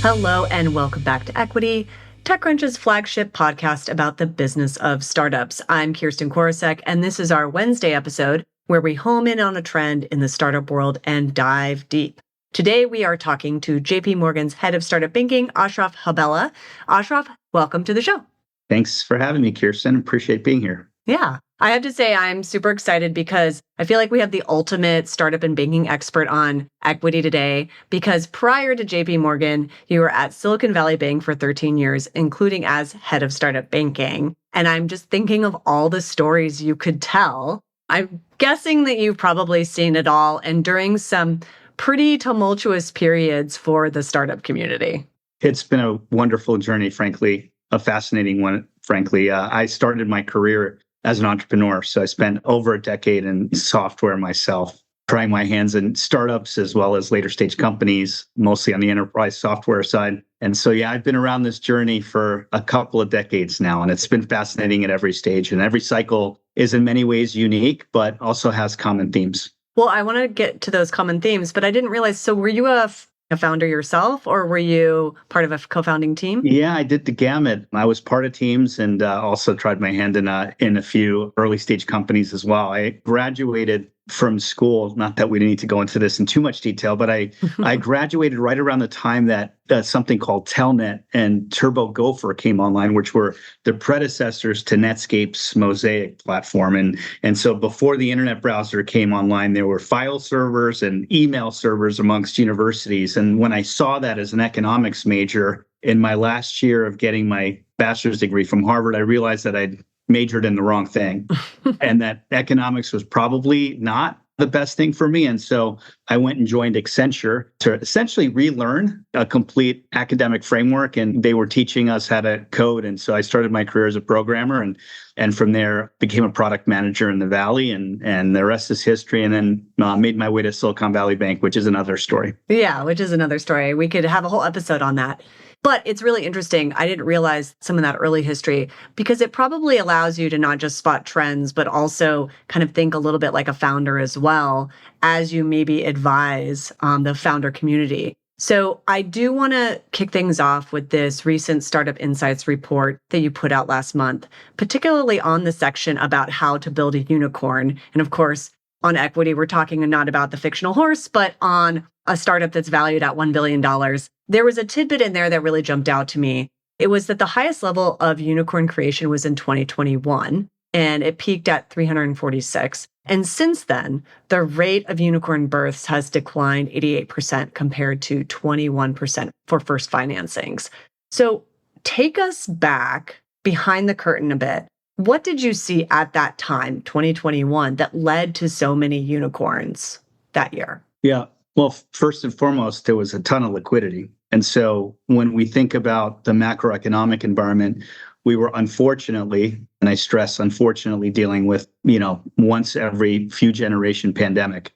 Hello and welcome back to Equity, TechCrunch's flagship podcast about the business of startups. I'm Kirsten Korosec, and this is our Wednesday episode where we home in on a trend in the startup world and dive deep. Today, we are talking to JP Morgan's head of startup banking, Ashraf Hebela. Ashraf, welcome to the show. Thanks for having me, Kirsten. Appreciate being here. Yeah, I have to say I'm super excited because I feel like we have the ultimate startup and banking expert on Equity today, because prior to JP Morgan, you were at Silicon Valley Bank for 13 years, including as head of startup banking. And I'm just thinking of all the stories you could tell. I'm guessing that you've probably seen it all, and during some pretty tumultuous periods for the startup community. It's been a wonderful journey, frankly, a fascinating one, frankly. I started my career as an entrepreneur, so I spent over a decade in software myself, trying my hands in startups as well as later stage companies, mostly on the enterprise software side. And so, yeah, I've been around this journey for a couple of decades now, and it's been fascinating at every stage. And every cycle is in many ways unique, but also has common themes. Well, I want to get to those common themes, but I didn't realize, so were you a founder yourself, or were you part of a co-founding team? Yeah, I did the gamut. I was part of teams and also tried my hand in a few early stage companies as well. I graduated from school, not that we need to go into this in too much detail, but I graduated right around the time that something called Telnet and Turbo Gopher came online, which were the predecessors to Netscape's Mosaic platform. And so before the internet browser came online, there were file servers and email servers amongst universities. And when I saw that as an economics major in my last year of getting my bachelor's degree from Harvard, I realized that I'd majored in the wrong thing and that economics was probably not the best thing for me. And so I went and joined Accenture to essentially relearn a complete academic framework, and they were teaching us how to code. And so I started my career as a programmer, and from there became a product manager in the Valley, and the rest is history. And then made my way to Silicon Valley Bank, which is another story. Yeah, which is another story. We could have a whole episode on that. But it's really interesting. I didn't realize some of that early history, because it probably allows you to not just spot trends, but also kind of think a little bit like a founder as well, as you maybe advise the founder community. So I do want to kick things off with this recent Startup Insights report that you put out last month, particularly on the section about how to build a unicorn. And of course, on Equity, we're talking not about the fictional horse, but on a startup that's valued at $1 billion. There was a tidbit in there that really jumped out to me. It was that the highest level of unicorn creation was in 2021, and it peaked at 346. And since then, the rate of unicorn births has declined 88% compared to 21% for first financings. So take us back behind the curtain a bit. What did you see at that time, 2021, that led to so many unicorns that year? Yeah. Well, first and foremost, there was a ton of liquidity. And so when we think about the macroeconomic environment, we were unfortunately, and I stress unfortunately, dealing with, once every few generation pandemic.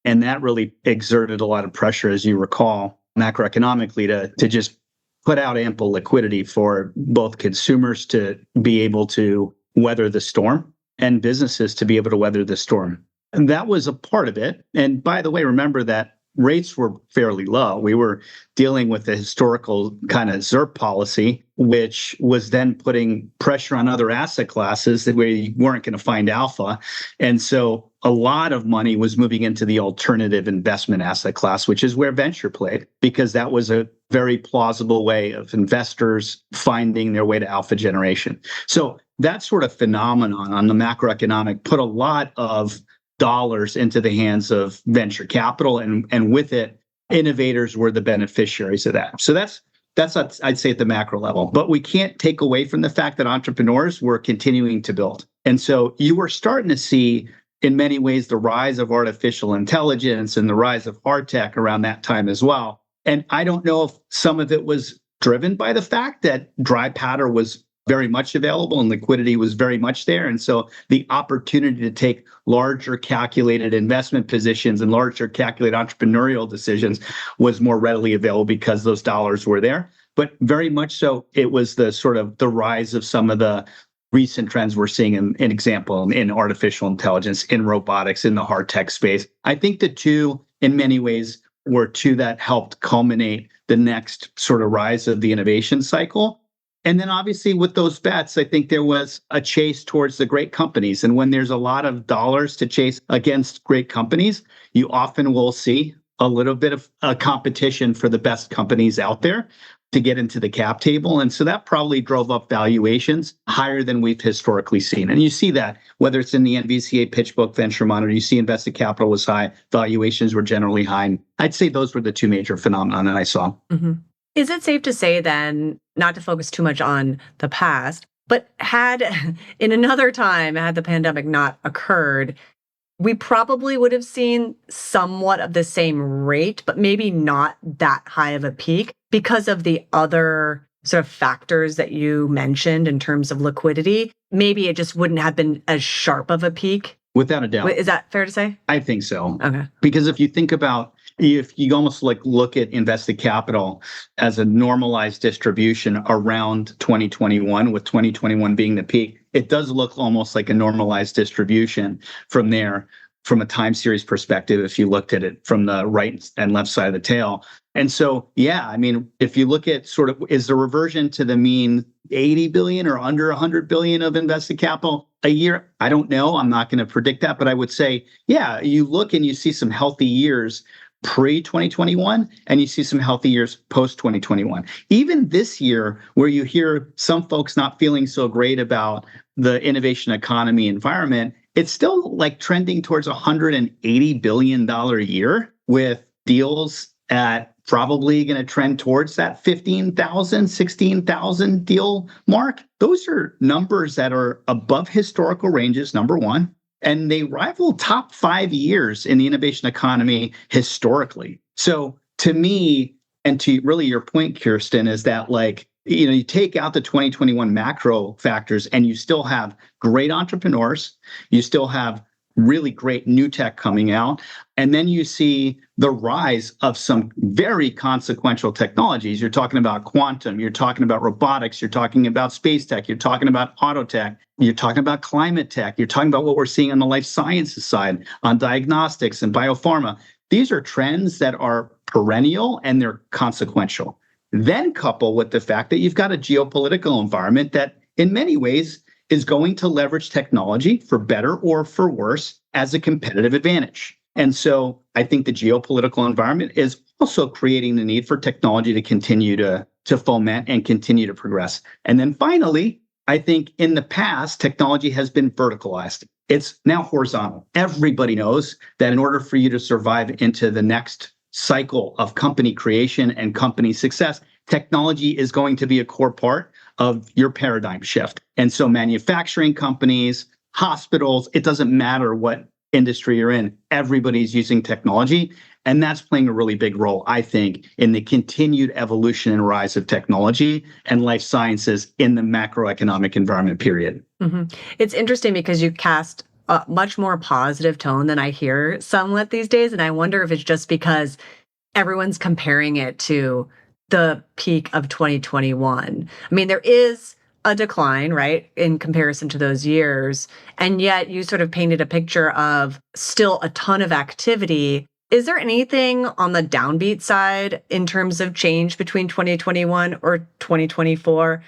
And that really exerted a lot of pressure, as you recall, macroeconomically to just put out ample liquidity for both consumers to be able to weather the storm and businesses to be able to weather the storm. And that was a part of it. And by the way, remember that rates were fairly low. We were dealing with the historical kind of ZIRP policy, which was then putting pressure on other asset classes that we weren't going to find alpha. And so a lot of money was moving into the alternative investment asset class, which is where venture played, because that was a very plausible way of investors finding their way to alpha generation. So that sort of phenomenon on the macroeconomic put a lot of dollars into the hands of venture capital, and with it, innovators were the beneficiaries of that. So that's I'd say at the macro level. But we can't take away from the fact that entrepreneurs were continuing to build. And so you were starting to see, in many ways, the rise of artificial intelligence and the rise of hard tech around that time as well. And I don't know if some of it was driven by the fact that dry powder was very much available and liquidity was very much there. And so the opportunity to take larger calculated investment positions and larger calculated entrepreneurial decisions was more readily available because those dollars were there. But very much so, it was the sort of the rise of some of the recent trends we're seeing in example in artificial intelligence, in robotics, in the hard tech space. I think the two, in many ways, were two that helped culminate the next sort of rise of the innovation cycle. And then obviously with those bets, I think there was a chase towards the great companies. And when there's a lot of dollars to chase against great companies, you often will see a little bit of a competition for the best companies out there to get into the cap table. And so that probably drove up valuations higher than we've historically seen. And you see that whether it's in the NVCA PitchBook Venture Monitor, you see invested capital was high, valuations were generally high. And I'd say those were the two major phenomena that I saw. Mm-hmm. Is it safe to say then, not to focus too much on the past, but had in another time, had the pandemic not occurred, we probably would have seen somewhat of the same rate, but maybe not that high of a peak because of the other sort of factors that you mentioned in terms of liquidity? Maybe it just wouldn't have been as sharp of a peak. Without a doubt. Is that fair to say? I think so. Okay. Because if you think about, if you almost like look at invested capital as a normalized distribution around 2021, with 2021 being the peak, it does look almost like a normalized distribution from there, from a time series perspective, if you looked at it from the right and left side of the tail. And so, yeah, I mean, if you look at sort of, is the reversion to the mean 80 billion or under 100 billion of invested capital a year? I don't know. I'm not going to predict that, but I would say, yeah, you look and you see some healthy years pre-2021, and you see some healthy years post-2021. Even this year, where you hear some folks not feeling so great about the innovation economy environment, it's still like trending towards $180 billion a year, with deals at probably going to trend towards that 15,000, 16,000 deal mark. Those are numbers that are above historical ranges, number one. And they rival top 5 years in the innovation economy historically. So to me, and to really your point, Kirsten, is that like, you know, you take out the 2021 macro factors and you still have great entrepreneurs, you still have really great new tech coming out, and then you see the rise of some very consequential technologies. You're talking about quantum, you're talking about robotics, you're talking about space tech, you're talking about auto tech, you're talking about climate tech, you're talking about what we're seeing on the life sciences side, on diagnostics and biopharma. These are trends that are perennial and they're consequential. Then couple with the fact that you've got a geopolitical environment that in many ways is going to leverage technology for better or for worse as a competitive advantage. And so I think the geopolitical environment is also creating the need for technology to continue to foment and continue to progress. And then finally, I think in the past, technology has been verticalized. It's now horizontal. Everybody knows that in order for you to survive into the next cycle of company creation and company success, technology is going to be a core part of your paradigm shift. And so manufacturing companies, hospitals, it doesn't matter what industry you're in, everybody's using technology. And that's playing a really big role, I think, in the continued evolution and rise of technology and life sciences in the macroeconomic environment, period. Mm-hmm. It's interesting because you cast a much more positive tone than I hear somewhat these days. And I wonder if it's just because everyone's comparing it to the peak of 2021. I mean, there is a decline, right, in comparison to those years. And yet you sort of painted a picture of still a ton of activity. Is there anything on the downbeat side in terms of change between 2021 or 2024?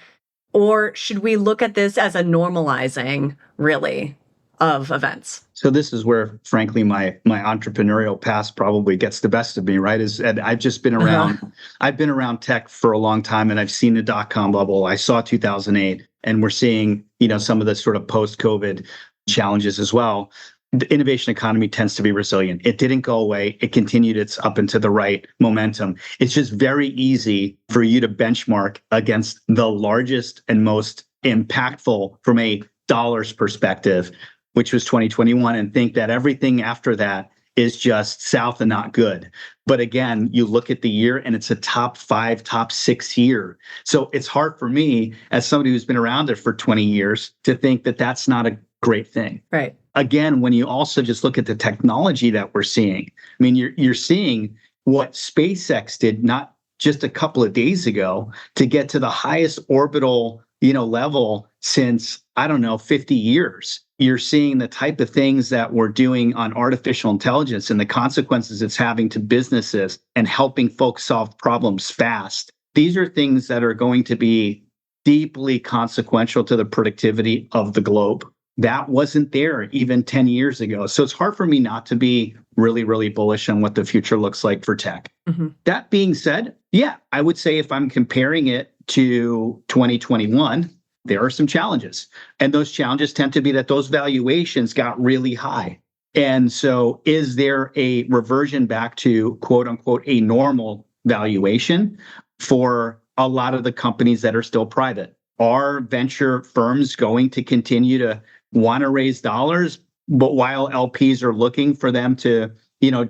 Or should we look at this as a normalizing, really, of events? So this is where, frankly, my entrepreneurial past probably gets the best of me, right? And I've just been around, I've been around tech for a long time, and I've seen the dot-com bubble. I saw 2008, and we're seeing, you know, some of the sort of post-COVID challenges as well. The innovation economy tends to be resilient. It didn't go away. It continued its up and to the right momentum. It's just very easy for you to benchmark against the largest and most impactful from a dollars perspective, which was 2021, and think that everything after that is just south and not good. But again, you look at the year and it's a top 5, top 6 year. So it's hard for me as somebody who's been around it for 20 years to think that that's not a great thing. Right. Again, when you also just look at the technology that we're seeing, I mean, you're seeing what SpaceX did not just a couple of days ago to get to the highest orbital, level since I don't know, 50 years. You're seeing the type of things that we're doing on artificial intelligence and the consequences it's having to businesses and helping folks solve problems fast. These are things that are going to be deeply consequential to the productivity of the globe. That wasn't there even 10 years ago. So it's hard for me not to be really, really bullish on what the future looks like for tech. Mm-hmm. That being said, yeah, I would say if I'm comparing it to 2021, there are some challenges. And those challenges tend to be that those valuations got really high. And so is there a reversion back to quote unquote a normal valuation for a lot of the companies that are still private? Are venture firms going to continue to want to raise dollars, but while LPs are looking for them to,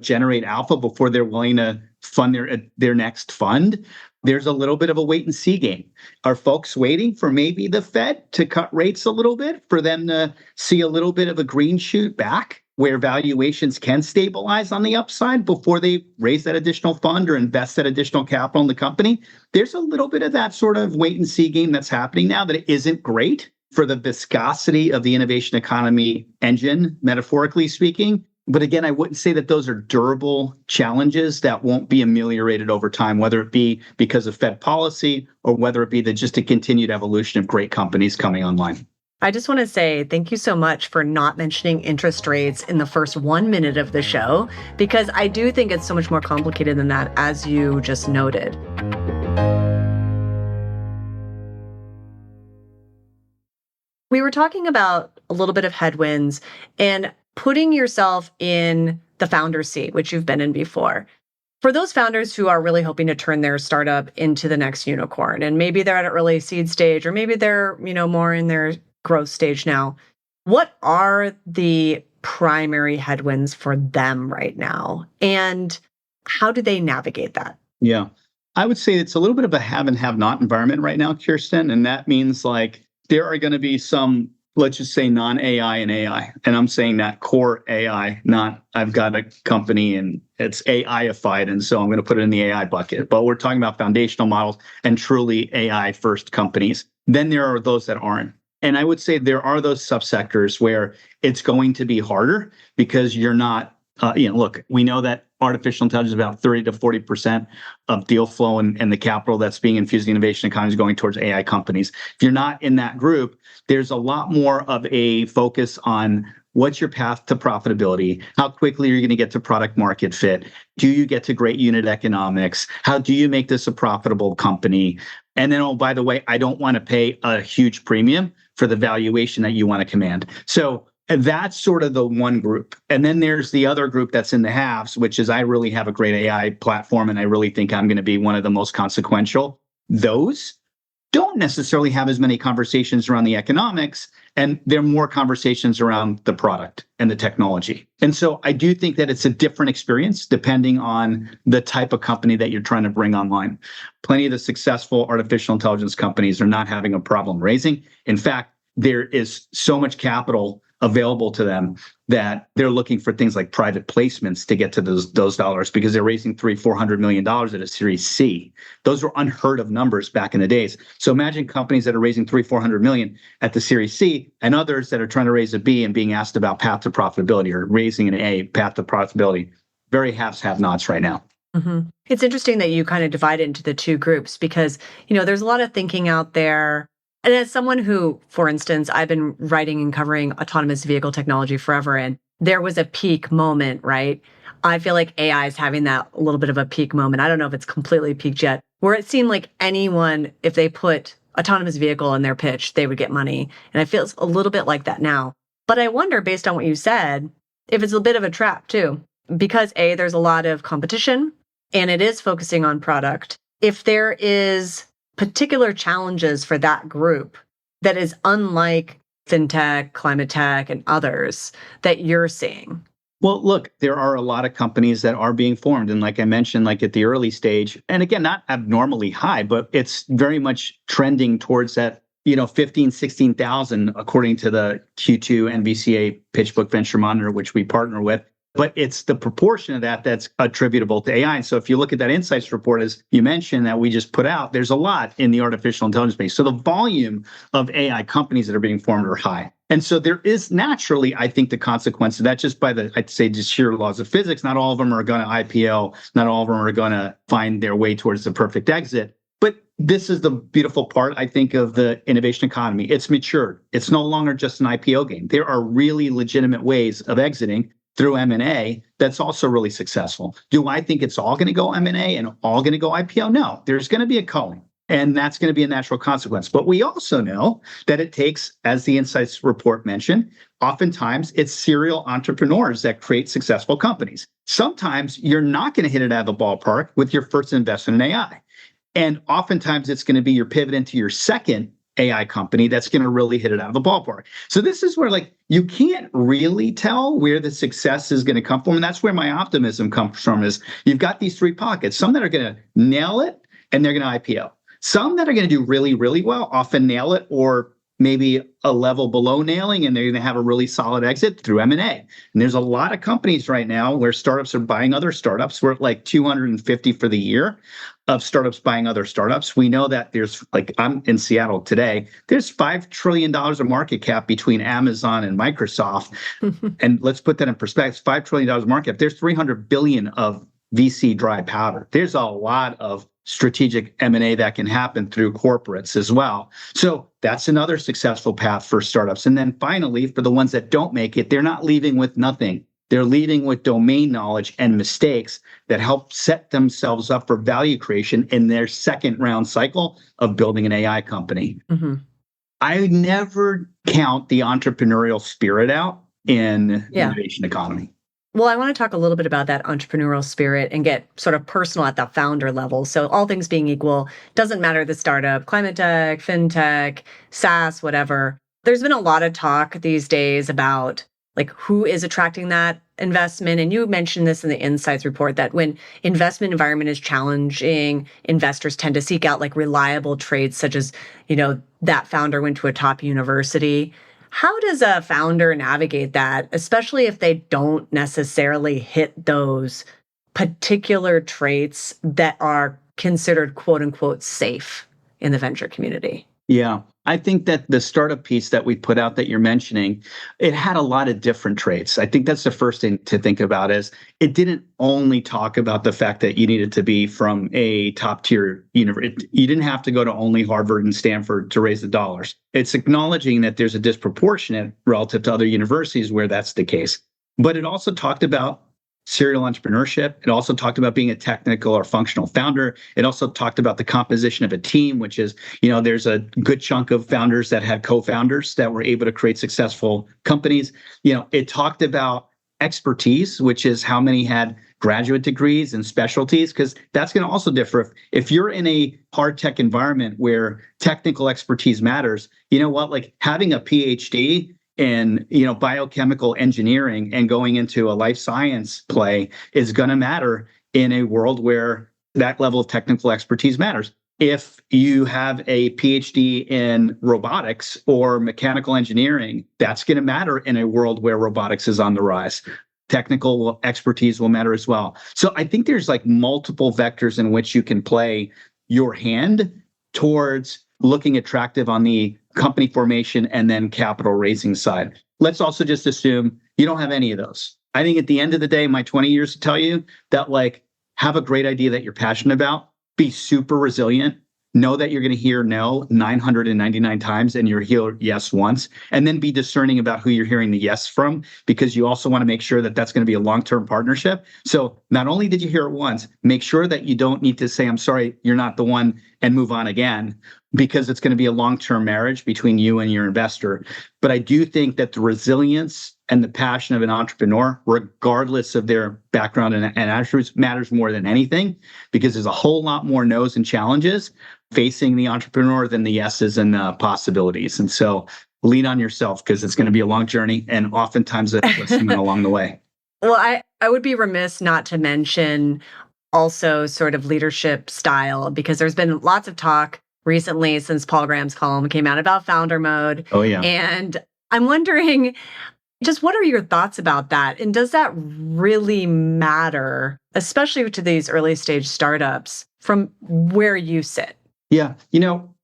generate alpha before they're willing to fund their next fund? There's a little bit of a wait and see game. Are folks waiting for maybe the Fed to cut rates a little bit for them to see a little bit of a green shoot back where valuations can stabilize on the upside before they raise that additional fund or invest that additional capital in the company? There's a little bit of that sort of wait and see game that's happening now that isn't great for the viscosity of the innovation economy engine, metaphorically speaking. But again, I wouldn't say that those are durable challenges that won't be ameliorated over time, whether it be because of Fed policy or whether it be just a continued evolution of great companies coming online. I just want to say thank you so much for not mentioning interest rates in the first 1 minute of the show, because I do think it's so much more complicated than that, as you just noted. We were talking about a little bit of headwinds and putting yourself in the founder seat, which you've been in before. For those founders who are really hoping to turn their startup into the next unicorn, and maybe they're at an early seed stage, or maybe they're, more in their growth stage now, what are the primary headwinds for them right now? And how do they navigate that? Yeah, I would say it's a little bit of a have and have not environment right now, Kirsten. And that means there are going to be some, let's just say, non-AI and AI. And I'm saying that core AI, not I've got a company and it's AI-ified, and so I'm going to put it in the AI bucket. But we're talking about foundational models and truly AI-first companies. Then there are those that aren't. And I would say there are those subsectors where it's going to be harder because you're not, look, we know that artificial intelligence is about 30 to 40% of deal flow and the capital that's being infused in the innovation economy is going towards AI companies. If you're not in that group, there's a lot more of a focus on what's your path to profitability? How quickly are you going to get to product market fit? Do you get to great unit economics? How do you make this a profitable company? And then, oh, by the way, I don't want to pay a huge premium for the valuation that you want to command. So that's sort of the one group. And then there's the other group that's in the haves, which is I really have a great AI platform and I really think I'm going to be one of the most consequential. Those don't necessarily have as many conversations around the economics, and there are more conversations around the product and the technology. And so I do think that it's a different experience depending on the type of company that you're trying to bring online. Plenty of the successful artificial intelligence companies are not having a problem raising. In fact, there is so much capital available to them that they're looking for things like private placements to get to those dollars because they're raising $400 million at a Series C. Those were unheard of numbers back in the days. So imagine companies that are raising $400 million at the Series C and others that are trying to raise a B and being asked about path to profitability or raising an A, path to profitability. Very haves, have-nots right now. Mm-hmm. It's interesting that you kind of divide it into the two groups because, there's a lot of thinking out there. And as someone who, for instance, I've been writing and covering autonomous vehicle technology forever, and there was a peak moment, right? I feel like AI is having that a little bit of a peak moment. I don't know if it's completely peaked yet, where it seemed like anyone, if they put autonomous vehicle in their pitch, they would get money. And I feel it's a little bit like that now. But I wonder, based on what you said, if it's a bit of a trap too, because A, there's a lot of competition and it is focusing on product. If there is particular challenges for that group that is unlike fintech, climate tech, and others that you're seeing? Well, look, there are a lot of companies that are being formed. And like I mentioned, at the early stage, and again, not abnormally high, but it's very much trending towards that, 15, 16,000, according to the Q2 NVCA PitchBook Venture Monitor, which we partner with. but it's the proportion of that that's attributable to AI. And so if you look at that insights report, as you mentioned, that we just put out, there's a lot in the artificial intelligence space. So the volume of AI companies that are being formed are high. And so there is naturally, I think, the consequence of that just by I'd say, just sheer laws of physics. Not all of them are going to IPO. Not all of them are going to find their way towards the perfect exit. But this is the beautiful part, I think, of the innovation economy. It's matured. It's no longer just an IPO game. There are really legitimate ways of exiting through M&A that's also really successful. Do I think it's all going to go M&A and all going to go IPO? No, there's going to be a culling, and that's going to be a natural consequence. But we also know that it takes, as the Insights report mentioned, oftentimes it's serial entrepreneurs that create successful companies. Sometimes you're not going to hit it out of the ballpark with your first investment in AI. And oftentimes it's going to be your pivot into your second AI company that's going to really hit it out of the ballpark. So this is where you can't really tell where the success is going to come from. And that's where my optimism comes from is you've got these three pockets, some that are going to nail it and they're going to IPO. Some that are going to do really, really well, often nail it or maybe a level below nailing, and they're going to have a really solid exit through M&A. And there's a lot of companies right now where startups are buying other startups. We're at like 250 for the year of startups buying other startups. We know that there's I'm in Seattle today, there's $5 trillion of market cap between Amazon and Microsoft. And let's put that in perspective, $5 trillion market cap. There's 300 billion of VC dry powder. There's a lot of strategic M&A that can happen through corporates as well. So that's another successful path for startups. And then finally, for the ones that don't make it, they're not leaving with nothing. They're leading with domain knowledge and mistakes that help set themselves up for value creation in their second round cycle of building an AI company. Mm-hmm. I never count the entrepreneurial spirit out in the innovation economy. Well, I want to talk a little bit about that entrepreneurial spirit and get sort of personal at the founder level. So all things being equal, doesn't matter the startup, climate tech, fintech, SaaS, whatever. There's been a lot of talk these days about who is attracting that investment. And you mentioned this in the Insights report that when investment environment is challenging, investors tend to seek out reliable trades such as, that founder went to a top university. How does a founder navigate that, especially if they don't necessarily hit those particular traits that are considered quote unquote safe in the venture community? Yeah, I think that the startup piece that we put out that you're mentioning, it had a lot of different traits. I think that's the first thing to think about is it didn't only talk about the fact that you needed to be from a top tier university. You didn't have to go to only Harvard and Stanford to raise the dollars. It's acknowledging that there's a disproportionate relative to other universities where that's the case. But it also talked about serial entrepreneurship. It also talked about being a technical or functional founder. It also talked about the composition of a team, which is, there's a good chunk of founders that had co-founders that were able to create successful companies. It talked about expertise, which is how many had graduate degrees and specialties, because that's going to also differ. If you're in a hard tech environment where technical expertise matters, having a PhD in biochemical engineering and going into a life science play is going to matter in a world where that level of technical expertise matters. If you have a PhD in robotics or mechanical engineering, that's going to matter in a world where robotics is on the rise. Technical expertise will matter as well. So I think there's multiple vectors in which you can play your hand towards looking attractive on the company formation and then capital raising side. Let's also just assume you don't have any of those. I think at the end of the day, my 20 years to tell you that have a great idea that you're passionate about, be super resilient, know that you're going to hear no 999 times and you'll hear yes once, and then be discerning about who you're hearing the yes from, because you also want to make sure that that's going to be a long-term partnership. So not only did you hear it once, make sure that you don't need to say, I'm sorry, you're not the one, and move on again, because it's going to be a long-term marriage between you and your investor. But I do think that the resilience and the passion of an entrepreneur, regardless of their background and attributes, matters more than anything, because there's a whole lot more no's and challenges facing the entrepreneur than the yeses and the possibilities. And so lean on yourself, because it's going to be a long journey and oftentimes a lesson along the way. Well, I would be remiss not to mention also sort of leadership style, because there's been lots of talk recently since Paul Graham's column came out about founder mode. Oh, yeah. And I'm wondering, Just what are your thoughts about that? And does that really matter, especially to these early stage startups from where you sit? Yeah.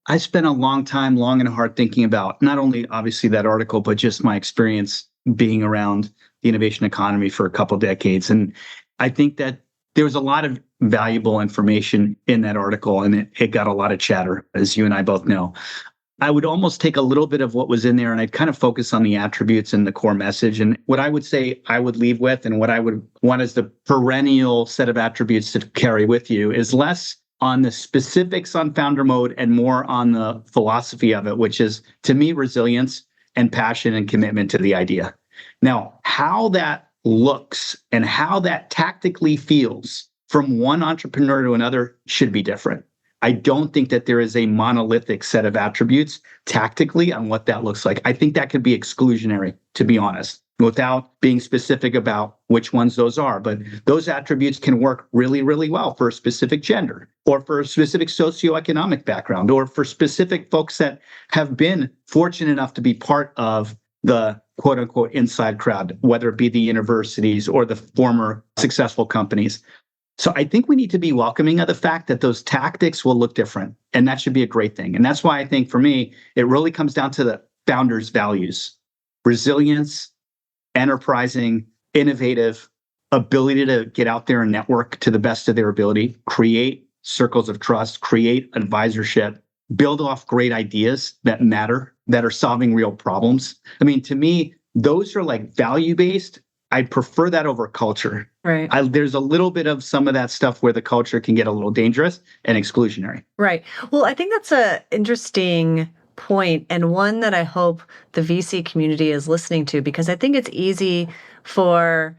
I spent a long time, long and hard thinking about not only obviously that article, but just my experience being around the innovation economy for a couple decades. And I think that there was a lot of valuable information in that article, and it got a lot of chatter, as you and I both know. I would almost take a little bit of what was in there and I'd kind of focus on the attributes and the core message. And what I would say I would leave with, and what I would want as the perennial set of attributes to carry with you, is less on the specifics on founder mode and more on the philosophy of it, which is, to me, resilience and passion and commitment to the idea. Now, how that looks and how that tactically feels from one entrepreneur to another should be different. I don't think that there is a monolithic set of attributes tactically on what that looks like. I think that could be exclusionary, to be honest, without being specific about which ones those are. But those attributes can work really, really well for a specific gender or for a specific socioeconomic background or for specific folks that have been fortunate enough to be part of the quote unquote inside crowd, whether it be the universities or the former successful companies. So I think we need to be welcoming of the fact that those tactics will look different, and that should be a great thing. And that's why I think for me, it really comes down to the founder's values: resilience, enterprising, innovative, ability to get out there and network to the best of their ability, create circles of trust, create advisorship, build off great ideas that matter, that are solving real problems. I mean, to me, those are like value-based. I prefer that over culture. Right. There's a little bit of some of that stuff where the culture can get a little dangerous and exclusionary. Right. Well, I think that's an interesting point, and one that I hope the VC community is listening to, because I think it's easy for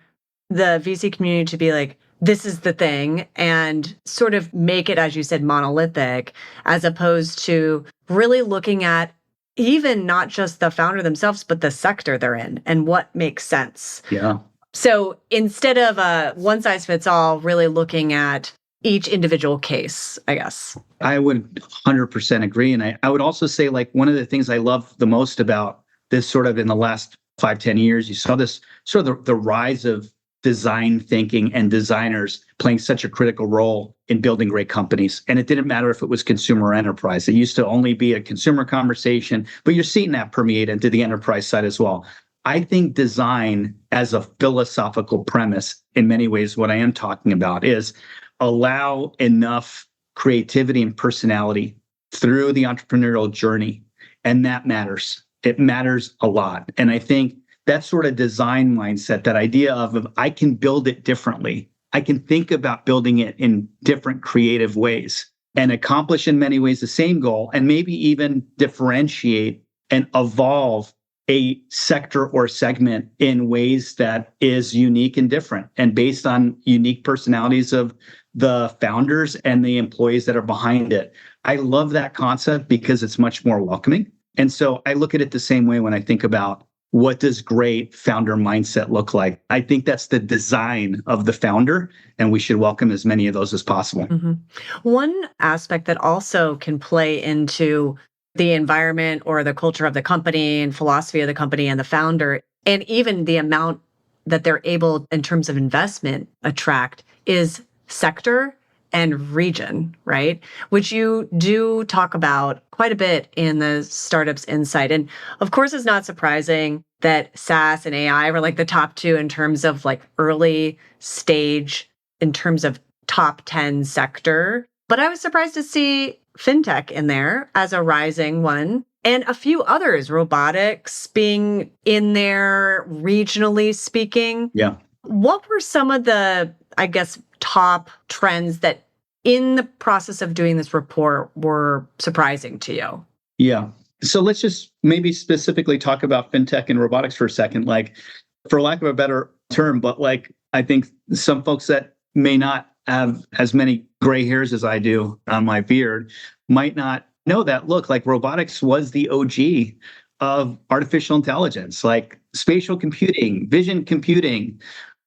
the VC community to be like, this is the thing, and sort of make it, as you said, monolithic, as opposed to really looking at even not just the founder themselves, but the sector they're in and what makes sense. Yeah. So instead of a one size fits all, really looking at each individual case, I guess. I would 100% agree. And I would also say, like, one of the things I love the most about this sort of in the last 5-10 years, you saw this sort of the rise of design thinking and designers playing such a critical role in building great companies. And it didn't matter if it was consumer or enterprise. It used to only be a consumer conversation, but you're seeing that permeate into the enterprise side as well. I think design as a philosophical premise, in many ways, what I am talking about is allow enough creativity and personality through the entrepreneurial journey. And that matters. It matters a lot. And I think that sort of design mindset, that idea of I can build it differently. I can think about building it in different creative ways and accomplish in many ways the same goal, and maybe even differentiate and evolve a sector or segment in ways that is unique and different and based on unique personalities of the founders and the employees that are behind it. I love that concept because it's much more welcoming. And so I look at it the same way when I think about what does great founder mindset look like. I think that's the design of the founder, and we should welcome as many of those as possible. Mm-hmm. One aspect that also can play into the environment or the culture of the company and philosophy of the company and the founder, and even the amount that they're able in terms of investment attract, is sector and region, right? Which you do talk about quite a bit in the Startups Insight. And of course, it's not surprising that SaaS and AI were like the top two in terms of like early stage, in terms of top 10 sector. But I was surprised to see fintech in there as a rising one, and a few others, robotics being in there regionally speaking. Yeah. What were some of the, I guess, top trends that in the process of doing this report were surprising to you? Yeah. So let's just maybe specifically talk about fintech and robotics for a second, like, for lack of a better term, but like, I think some folks that may not have as many gray hairs as I do on my beard might not know that, look, like robotics was the OG of artificial intelligence, like spatial computing, vision computing,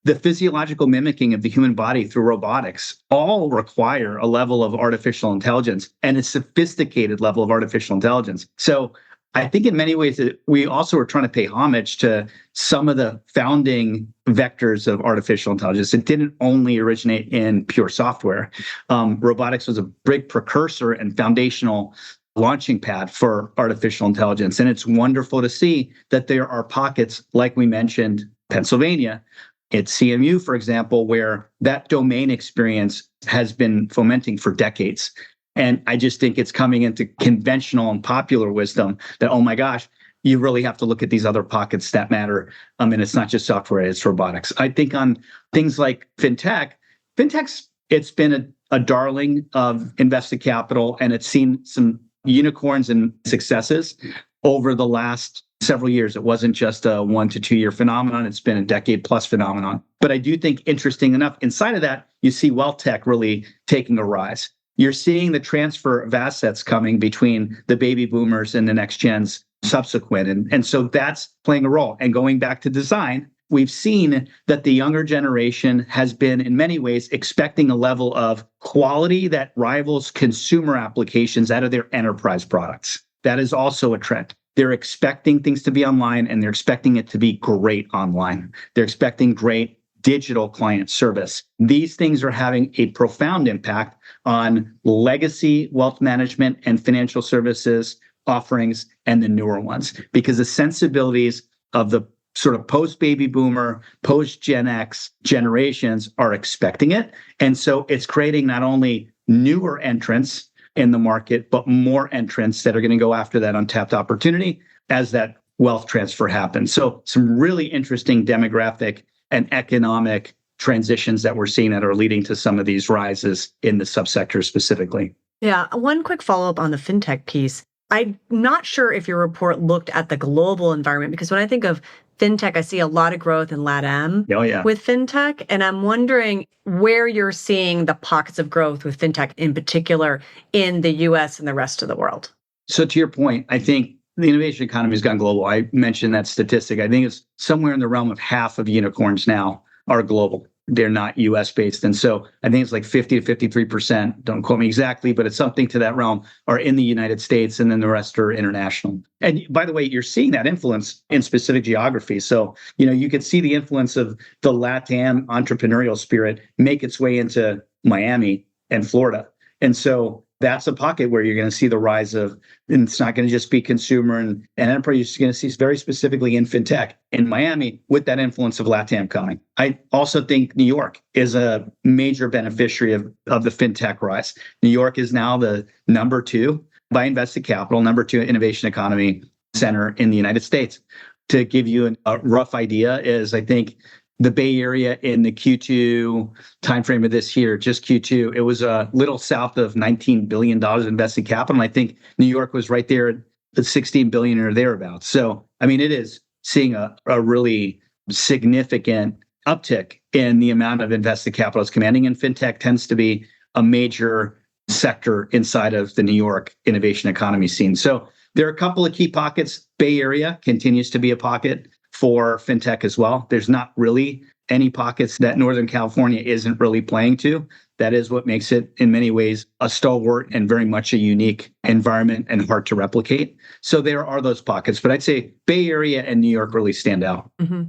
the physiological mimicking of the human body through robotics all require a level of artificial intelligence and a sophisticated level of artificial intelligence. So I think in many ways that we also are trying to pay homage to some of the founding vectors of artificial intelligence. It didn't only originate in pure software. Robotics was a big precursor and foundational launching pad for artificial intelligence. And it's wonderful to see that there are pockets, like we mentioned, Pennsylvania, at CMU, for example, where that domain experience has been fomenting for decades. And I just think it's coming into conventional and popular wisdom that, oh my gosh, you really have to look at these other pockets that matter. And it's not just software, it's robotics. I think on things like fintech's, it's been a darling of invested capital, and it's seen some unicorns and successes over the last several years. It wasn't just a 1 to 2 year phenomenon. It's been a decade plus phenomenon. But I do think, interesting enough, inside of that, you see wealth tech really taking a rise. You're seeing the transfer of assets coming between the baby boomers and the next gens subsequent. And so that's playing a role. And going back to design, we've seen that the younger generation has been, in many ways, expecting a level of quality that rivals consumer applications out of their enterprise products. That is also a trend. They're expecting things to be online, and they're expecting it to be great online. They're expecting great digital client service. These things are having a profound impact on legacy wealth management and financial services offerings and the newer ones, because the sensibilities of the sort of post-baby boomer, post-Gen X generations are expecting it. And so it's creating not only newer entrants in the market, but more entrants that are going to go after that untapped opportunity as that wealth transfer happens. So some really interesting demographic and economic transitions that we're seeing that are leading to some of these rises in the subsector specifically. Yeah. One quick follow-up on the fintech piece. I'm not sure if your report looked at the global environment, because when I think of fintech, I see a lot of growth in LATAM with fintech. And I'm wondering where you're seeing the pockets of growth with fintech in particular in the US and the rest of the world. So to your point, I think the innovation economy has gone global. I mentioned that statistic. I think it's somewhere in the realm of half of unicorns now are global. They're not US based. And so I think it's like 50 to 53%, don't quote me exactly, but it's something to that realm, are in the United States, and then the rest are international. And by the way, you're seeing that influence in specific geographies. So, you could see the influence of the LATAM entrepreneurial spirit make its way into Miami and Florida. And so that's a pocket where you're going to see the rise of, and it's not going to just be consumer and enterprise. You're going to see very specifically in fintech in Miami with that influence of LATAM coming. I also think New York is a major beneficiary of the fintech rise. New York is now the number 2 by invested capital, number 2 innovation economy center in the United States. To give you a rough idea is, I think, the Bay Area in the Q2 timeframe of this year, just Q2, it was a little south of $19 billion invested capital. And I think New York was right there at 16 billion or thereabouts. So, I mean, it is seeing a really significant uptick in the amount of invested capital it's commanding. And fintech tends to be a major sector inside of the New York innovation economy scene. So there are a couple of key pockets. Bay Area continues to be a pocket for fintech as well. There's not really any pockets that Northern California isn't really playing to. That is what makes it, in many ways, a stalwart and very much a unique environment and hard to replicate. So there are those pockets, but I'd say Bay Area and New York really stand out. Mm-hmm.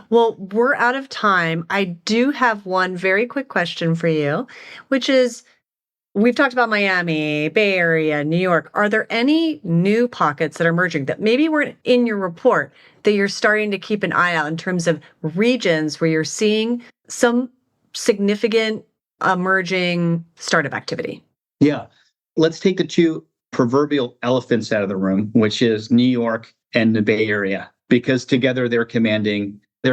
Well, we're out of time. I do have one very quick question for you, which is, we've talked about Miami, Bay Area, New York. Are there any new pockets that are emerging that maybe weren't in your report that you're starting to keep an eye out in terms of regions where you're seeing some significant emerging startup activity? Yeah. Let's take the 2 proverbial elephants out of the room, which is New York and the Bay Area, because together they're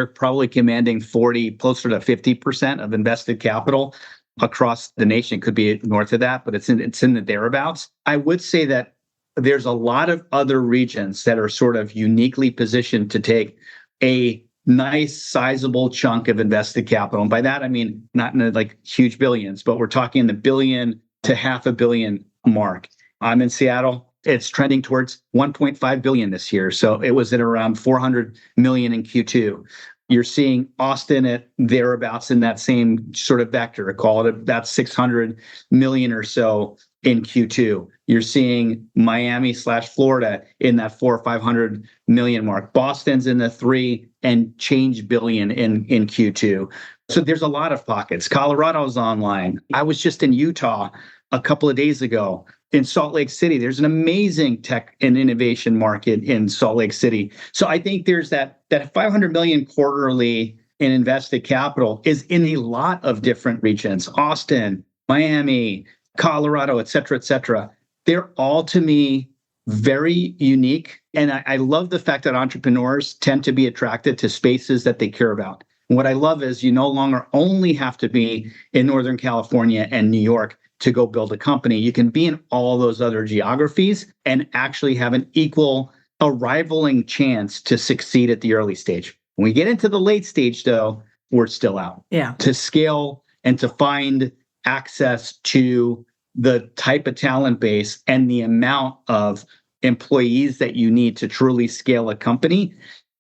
probably commanding 40, closer to 50% of invested capital across the nation. Could be north of that, but it's in the thereabouts. I would say that there's a lot of other regions that are sort of uniquely positioned to take a nice sizable chunk of invested capital. And by that, I mean, not in the like huge billions, but we're talking the $1 billion to $500 million mark. I'm in Seattle. It's trending towards 1.5 billion this year. So it was at around 400 million in Q2. You're seeing Austin at thereabouts in that same sort of vector. Call it about 600 million or so in Q2. You're seeing Miami/Florida in that 400 or 500 million mark. Boston's in the 3 and change billion in Q2. So there's a lot of pockets. Colorado's online. I was just in Utah a couple of days ago. In Salt Lake City, there's an amazing tech and innovation market in Salt Lake City. So I think there's that 500 million quarterly in invested capital is in a lot of different regions. Austin, Miami, Colorado, et cetera, et cetera. They're all, to me, very unique. And I love the fact that entrepreneurs tend to be attracted to spaces that they care about. And what I love is you no longer only have to be in Northern California and New York to go build a company. You can be in all those other geographies and actually have a rivaling chance to succeed at the early stage. When we get into the late stage, though, we're still out. Yeah. To scale and to find access to the type of talent base and the amount of employees that you need to truly scale a company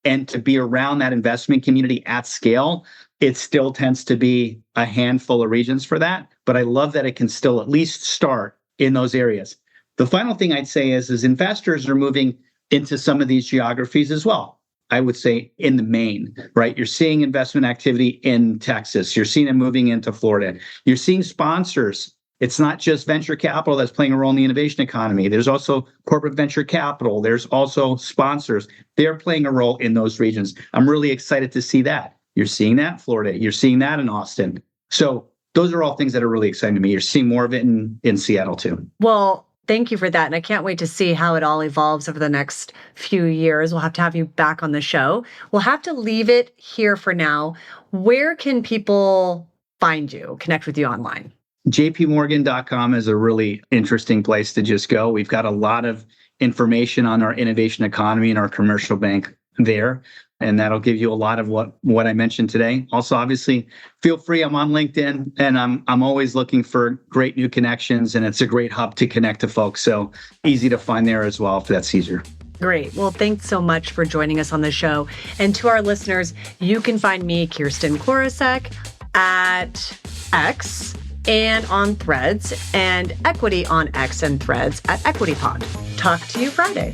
and to be around that investment community at scale, it still tends to be a handful of regions for that. But I love that it can still at least start in those areas. The final thing I'd say is investors are moving into some of these geographies as well. I would say in the main, right? You're seeing investment activity in Texas. You're seeing it moving into Florida. You're seeing sponsors. It's not just venture capital that's playing a role in the innovation economy. There's also corporate venture capital. There's also sponsors. They're playing a role in those regions. I'm really excited to see that. You're seeing that in Florida. You're seeing that in Austin. So those are all things that are really exciting to me. You're seeing more of it in Seattle too. Well, thank you for that. And I can't wait to see how it all evolves over the next few years. We'll have to have you back on the show. We'll have to leave it here for now. Where can people find you, connect with you online? jpmorgan.com is a really interesting place to just go. We've got a lot of information on our innovation economy and our commercial bank there. And that'll give you a lot of what I mentioned today. Also, obviously, feel free. I'm on LinkedIn, and I'm always looking for great new connections, and it's a great hub to connect to folks. So easy to find there as well if that's easier. Great. Well, thanks so much for joining us on the show. And to our listeners, you can find me, Kirsten Korosec, at X and on Threads, and Equity on X and Threads at EquityPod. Talk to you Friday.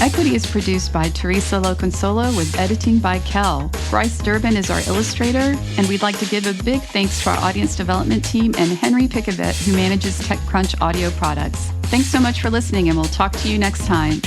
Equity is produced by Teresa Loconsolo with editing by Kel. Bryce Durbin is our illustrator, and we'd like to give a big thanks to our audience development team and Henry Pickavett, who manages TechCrunch audio products. Thanks so much for listening, and we'll talk to you next time.